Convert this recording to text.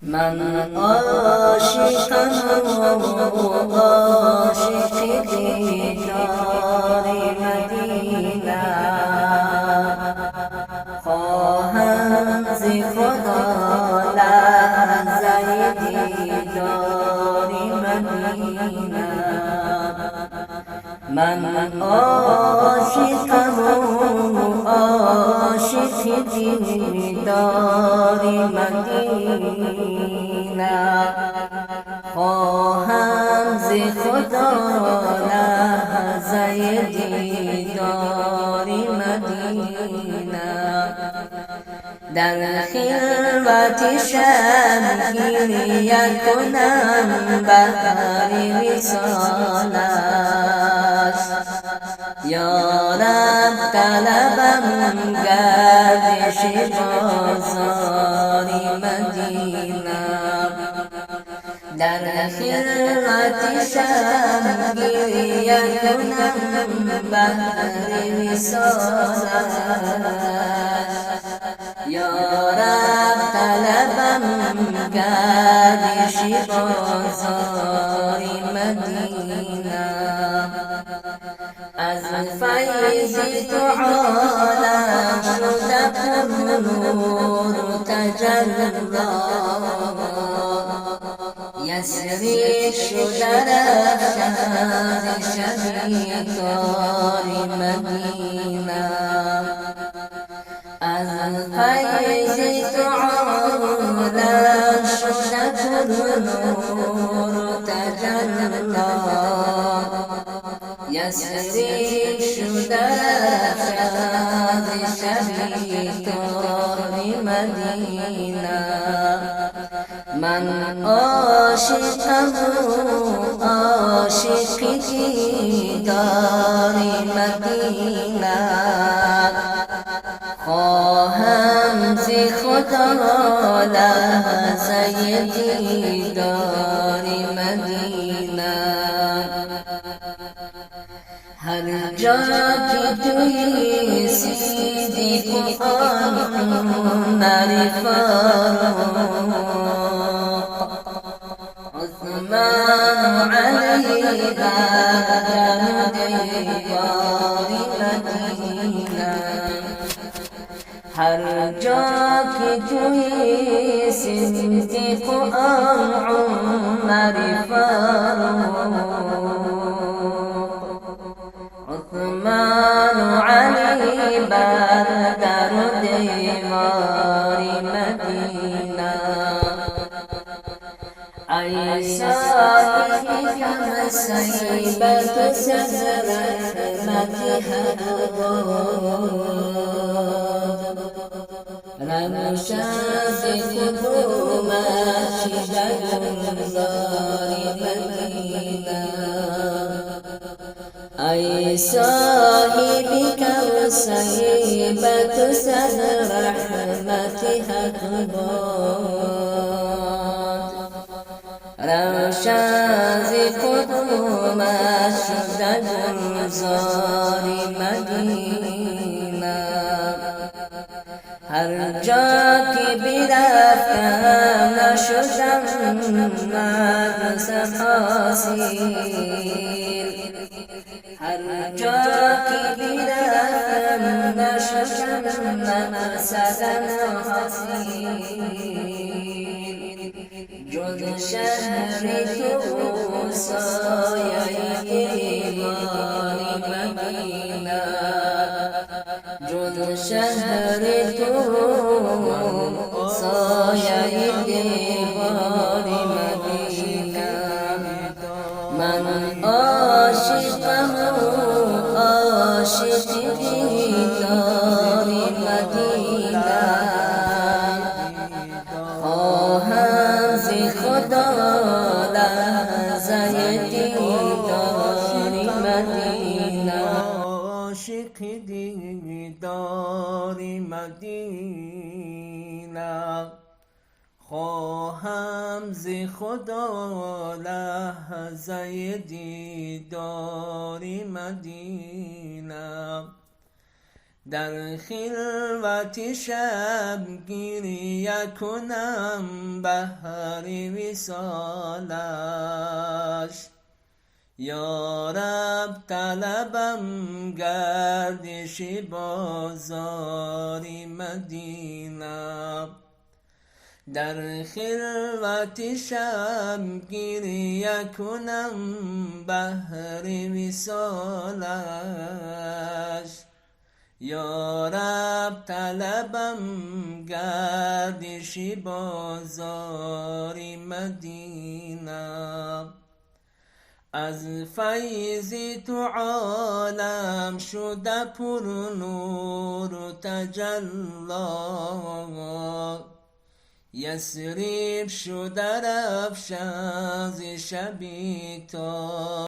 من عاشقم و عاشق دیدار مدینه، خواهم ز خدا لحظه دیدار مدینه. من عاشقم و عاشق دیدار مدینه، خواهم ز خدا لحظه دیدار مدینه. در خلوت شبگیری کنم بهر وصالش، یا رب طلبم گردش بازار مدینه. در خلوت شبگیری کنم بهر وصالش، یا رب طلبم گردش بازار مدینه. از فیض تو عالم شده پر نور تجلی، یسری شده رخشان شبیکار مدینه. از فیض تو عالم شده پر نور تجلی، یسری شده رخشان شبیکار مدینه. من عاشقم و عاشق دیدار مدینه، خواهم ز خدا لحظه دیدار مدینه. هر جا که توی صدیق و عمر فاروق، عثمان و علی بردن دیوار مدینه. هر جا که توی صدیق و عمر فاروق، عثمان و علی بر در و دیوار مدینه. ای صاحبی کم سیبت صدر رحمت حق بود، روشن ز قدومش در گلزار مدینه. ای صاحبی کم سیبت صدر رحمت حق بود، روشن ز قدومش در گلزار مدینه. هر جا که برفتم نشدم مدرسه حاصل، هر جا که برفتم نشدم مدرسه حاصل، جز شهر تو سایه دیوار مدینه. جز شهر تو سایه دیوار مدینه. من عاشقم و عاشق دیدار مدینه، خواهم ز خدا لحظه دیدار مدینه. عاشق دیدار مدینه، خواهم ز خدا لحظه دیدار مدینه. در خلوت شب گریه کنم بهر وصالش. یا رب طلبم گردش بازار مدینه. در خلوت شب گریه کنم بهر وصالش. یا رب طلبم گردش بازار مدینه. از فیض تو عالم شده پر نور و تجلی. یثرب شده رفشان ز شب تا